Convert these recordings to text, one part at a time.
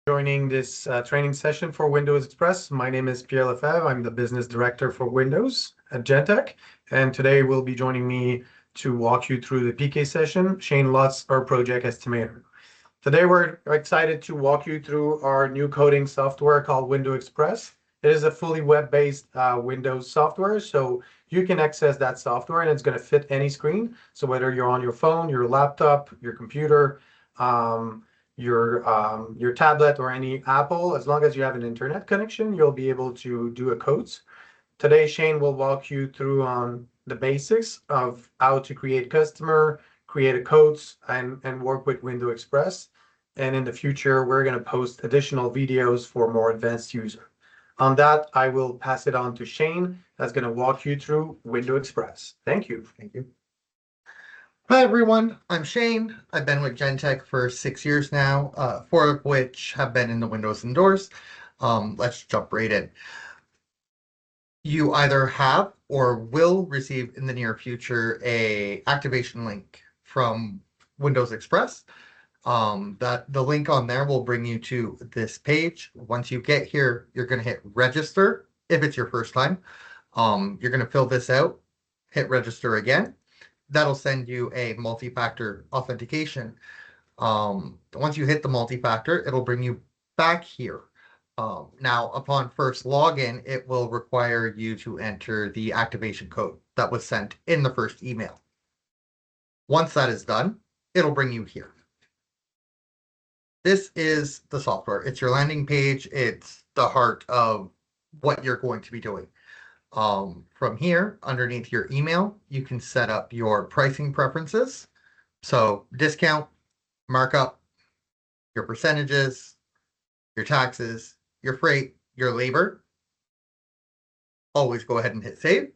Joining this training session for Windows Express. My name is Pierre Lefebvre. I'm the business director for Windows at Gentech. And today will be joining me to walk you through the PK session, Shane Lutz, our project estimator. Today, we're excited to walk you through our new coding software called WindowExpress. It is a fully web-based Windows software, so you can access that software and it's going to fit any screen. So whether you're on your phone, your laptop, your computer, your tablet, or any Apple, as long as you have an internet connection, you'll be able to do a codes. Today, Shane will walk you through the basics of how to create customer, create a codes, and work with WindowExpress. And in the future, we're going to post additional videos for more advanced user. On that, I will pass it on to Shane, that's going to walk you through WindowExpress. Thank you. Thank you. Hi, everyone. I'm Shane. I've been with Gentech for 6 years now, 4 of which have been in the Windows and Doors. Let's jump right in. You either have or will receive in the near future a activation link from Windows Express. The link on there will bring you to this page. Once you get here, you're going to hit register if it's your first time. You're going to fill this out, hit register again. That'll send you a multi-factor authentication. Once you hit the multi-factor, it'll bring you back here. Now, upon first login, it will require you to enter the activation code that was sent in the first email. Once that is done, it'll bring you here. This is the software. It's your landing page. It's the heart of what you're going to be doing. From here, underneath your email, you can set up your pricing preferences. So discount, markup, your percentages, your taxes, your freight, your labor. Always go ahead and hit save.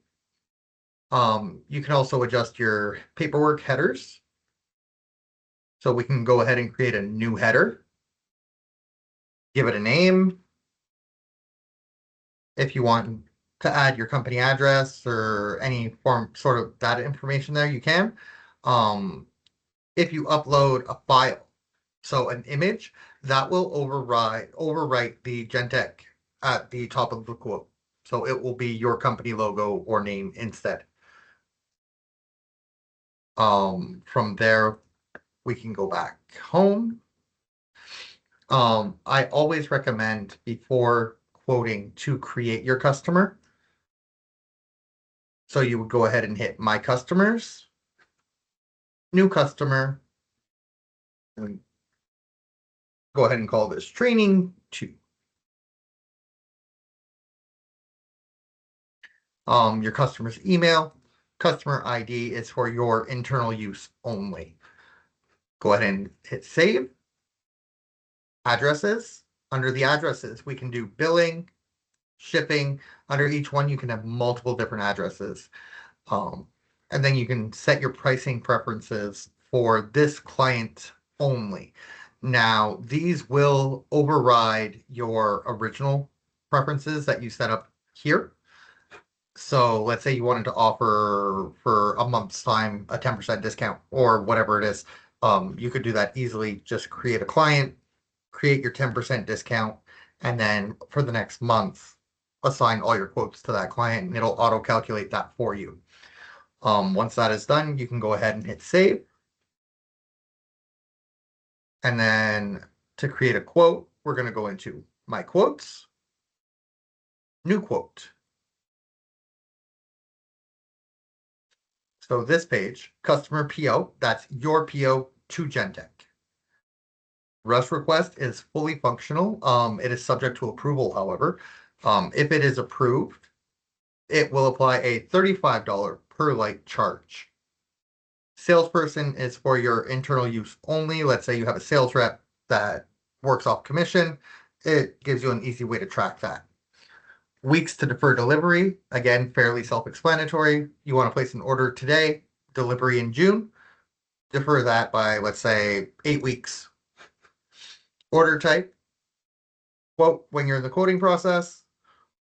You can also adjust your paperwork headers. So we can go ahead and create a new header. Give it a name. If you want to add your company address or any form sort of data information there, you can. If you upload a file, so an image, that will overwrite the Gentech at the top of the quote. So it will be your company logo or name instead. From there, we can go back home. I always recommend before quoting to create your customer. So you would go ahead and hit My Customers, New Customer, and go ahead and call this Training 2. Your customer's email, customer ID is for your internal use only. Go ahead and hit Save. Addresses. Under the addresses, we can do billing, shipping. Under each one, you can have multiple different addresses. And then you can set your pricing preferences for this client only. Now, these will override your original preferences that you set up here. So let's say you wanted to offer for a month's time a 10% discount or whatever it is. You could do that easily. Just create a client, create your 10% discount, and then for the next month, assign all your quotes to that client, and it'll auto-calculate that for you. Once that is done, you can go ahead and hit save. And then to create a quote, we're going to go into My Quotes, New Quote. So this page, Customer PO, that's your PO to Gentech. Rush request is fully functional. It is subject to approval, however. If it is approved, it will apply a $35 per light charge. Salesperson is for your internal use only. Let's say you have a sales rep that works off commission. It gives you an easy way to track that. Weeks to defer delivery, again, fairly self-explanatory. You want to place an order today, delivery in June. Defer that by, let's say, 8 weeks. Order type, quote when you're in the quoting process,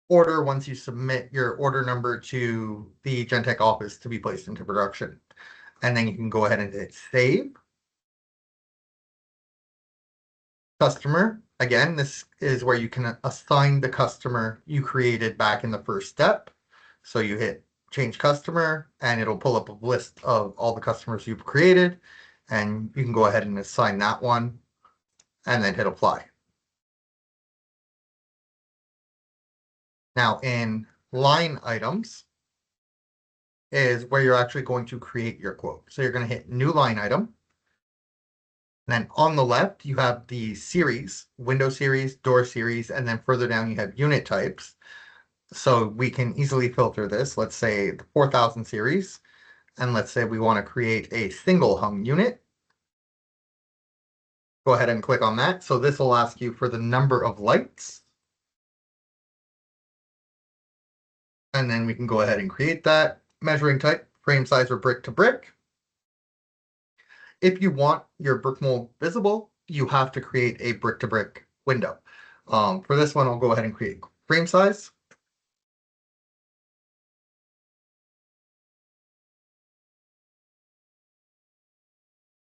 order once you submit your order number to the Gentech office to be placed into production. And then you can go ahead and hit save. Customer, Again, this is where you can assign the customer you created back in the first step. So you hit change customer and it'll pull up a list of all the customers you've created, and you can go ahead and assign that one and then hit apply. Now in line items is where you're actually going to create your quote. So you're going to hit new line item. And then on the left, you have the series, window series, door series, and then further down you have unit types. So we can easily filter this. Let's say the 4000 series, and let's say we want to create a single hung unit. Go ahead and click on that. So this will ask you for the number of lights. And then we can go ahead and create that. Measuring type, frame size or brick to brick. If you want your brick mold visible, you have to create a brick to brick window. For this one, I'll go ahead and create frame size.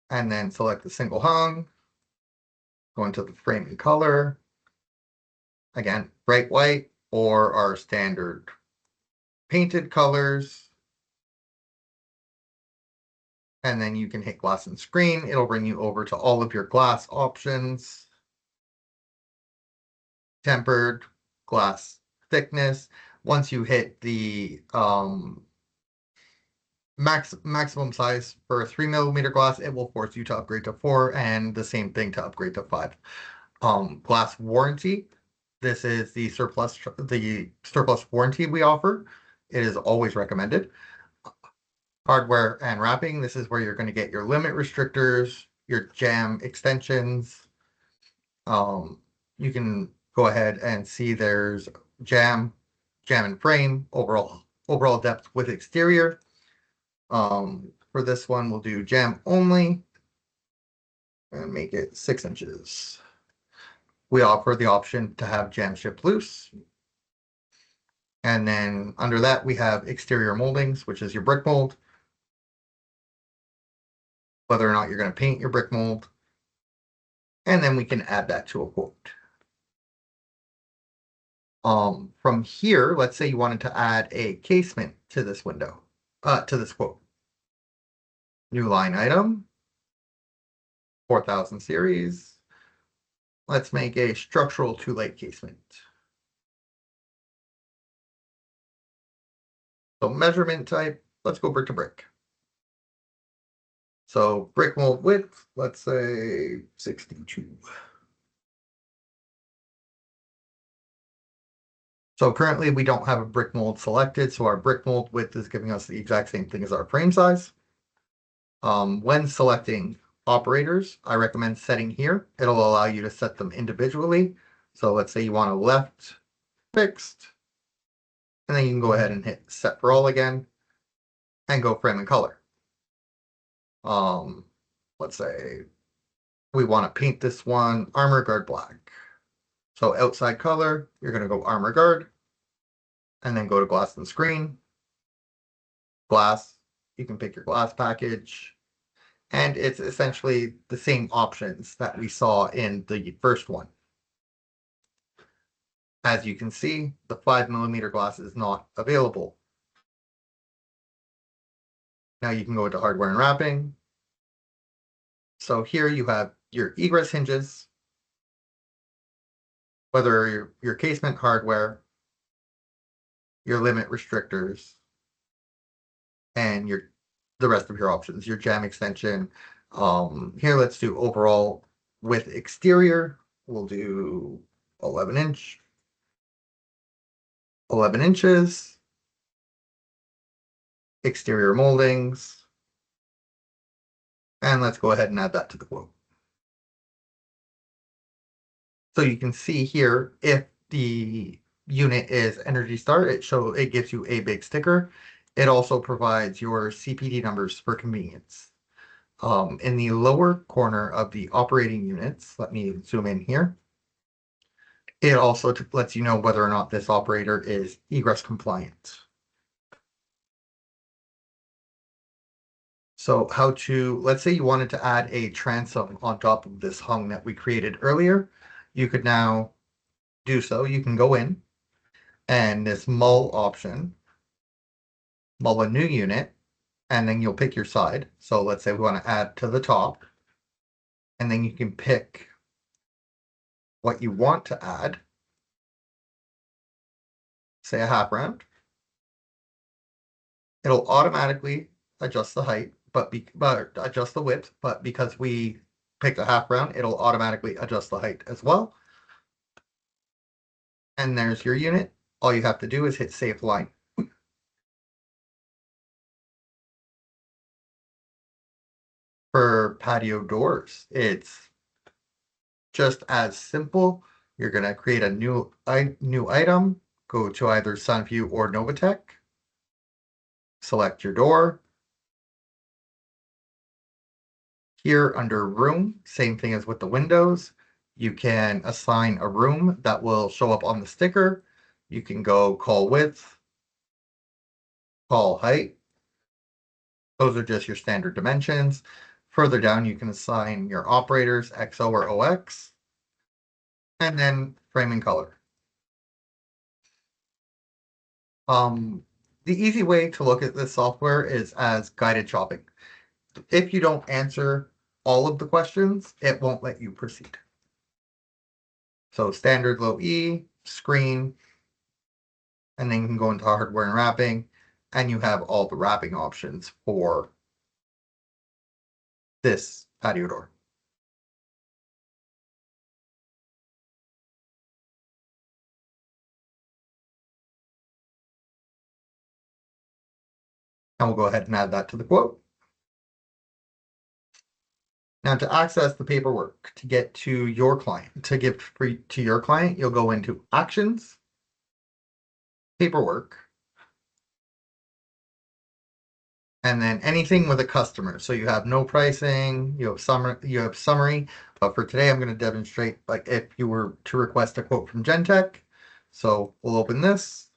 And then select the single hung. Go into the frame and color. Again, bright white or our standard painted colors. And then you can hit glass and screen. It'll bring you over to all of your glass options. Tempered, glass thickness. Once you hit the maximum size for a 3mm glass, it will force you to upgrade to 4, and the same thing to upgrade to 5. Glass warranty. This is the surplus warranty we offer. It is always recommended. Hardware and wrapping. This is where you're going to get your limit restrictors, your jam extensions. You can go ahead and see there's jam and frame, overall depth with exterior. For this one, we'll do jam only and make it 6 inches. We offer the option to have jam ship loose. And then under that, we have exterior moldings, which is your brick mold. Whether or not you're going to paint your brick mold. And then we can add that to a quote. From here, let's say you wanted to add a casement to this window, to this quote. New line item, 4000 series. Let's make a structural 2-light casement. So measurement type, let's go brick to brick. So brick mold width, let's say 62. So currently we don't have a brick mold selected, so our brick mold width is giving us the exact same thing as our frame size. When selecting operators, I recommend setting here. It'll allow you to set them individually. So let's say you want a left fixed, and then you can go ahead and hit set for all again and go frame and color. Let's say we want to paint this one armor guard black. So outside color, you're going to go armor guard and then go to glass and screen. Glass, you can pick your glass package. And it's essentially the same options that we saw in the first one. As you can see, the 5mm glass is not available. Now you can go into hardware and wrapping. So here you have your egress hinges, whether your casement hardware, your limit restrictors, and the rest of your options, your jam extension. Here, let's do overall with exterior. We'll do 11 inches. Exterior moldings. And let's go ahead and add that to the quote. So you can see here, if the unit is Energy Star, it gives you a big sticker. It also provides your CPD numbers for convenience. In the lower corner of the operating units, let me zoom in here. It also lets you know whether or not this operator is egress compliant. So let's say you wanted to add a transom on top of this hung that we created earlier. you could now do so. You can go in and this mull option, mull a new unit, and then you'll pick your side. So let's say we want to add to the top, and then you can pick what you want to add, say a half round. It'll automatically adjust the height, but adjust the width, but because we picked a half round, it'll automatically adjust the height as well. And there's your unit. All you have to do is hit save line. For patio doors, it's just as simple. You're going to create a new item, go to either SunView or Novatech, select your door. Here under room, same thing as with the windows, you can assign a room that will show up on the sticker. You can go call width, call height. Those are just your standard dimensions. Further down, you can assign your operators, XO or OX, and then framing color. The easy way to look at this software is as guided shopping. If you don't answer all of the questions, it won't let you proceed. So standard low E, screen, and then you can go into hardware and wrapping, and you have all the wrapping options for this patio door. And we'll go ahead and add that to the quote. Now to access the paperwork, to get to your client, to give free to your client, you'll go into Actions, Paperwork, and then anything with a customer. So you have no pricing, you have summary. But for today, I'm going to demonstrate like if you were to request a quote from Gentech. So we'll open this.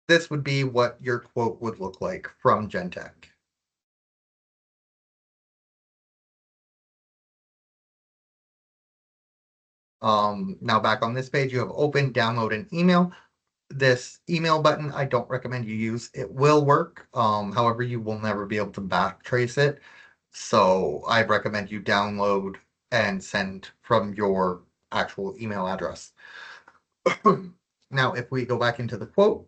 This would be what your quote would look like from Gentech. Now back on this page, you have open, download, and email. This email button, I don't recommend you use. It will work. However, you will never be able to backtrace it. So I recommend you download and send from your actual email address. Now, if we go back into the quote,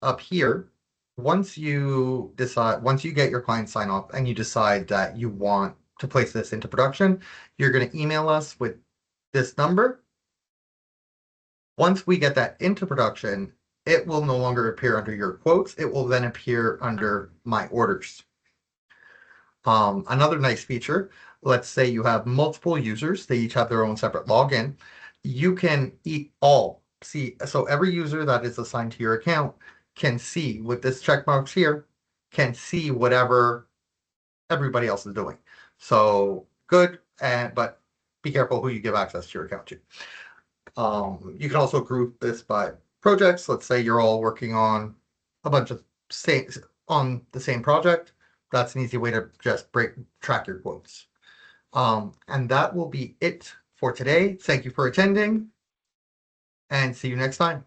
up here, once you get your client sign off and you decide that you want to place this into production, you're going to email us with this number. Once we get that into production, it will no longer appear under your quotes. It will then appear under my orders. Another nice feature, let's say you have multiple users, they each have their own separate login. You can see, so every user that is assigned to your account can see with this checkbox here, can see whatever everybody else is doing. So good, but be careful who you give access to your account to. You can also group this by projects. Let's say you're all working on a bunch of on the same project. That's an easy way to just track your quotes. And that will be it for today. Thank you for attending and see you next time.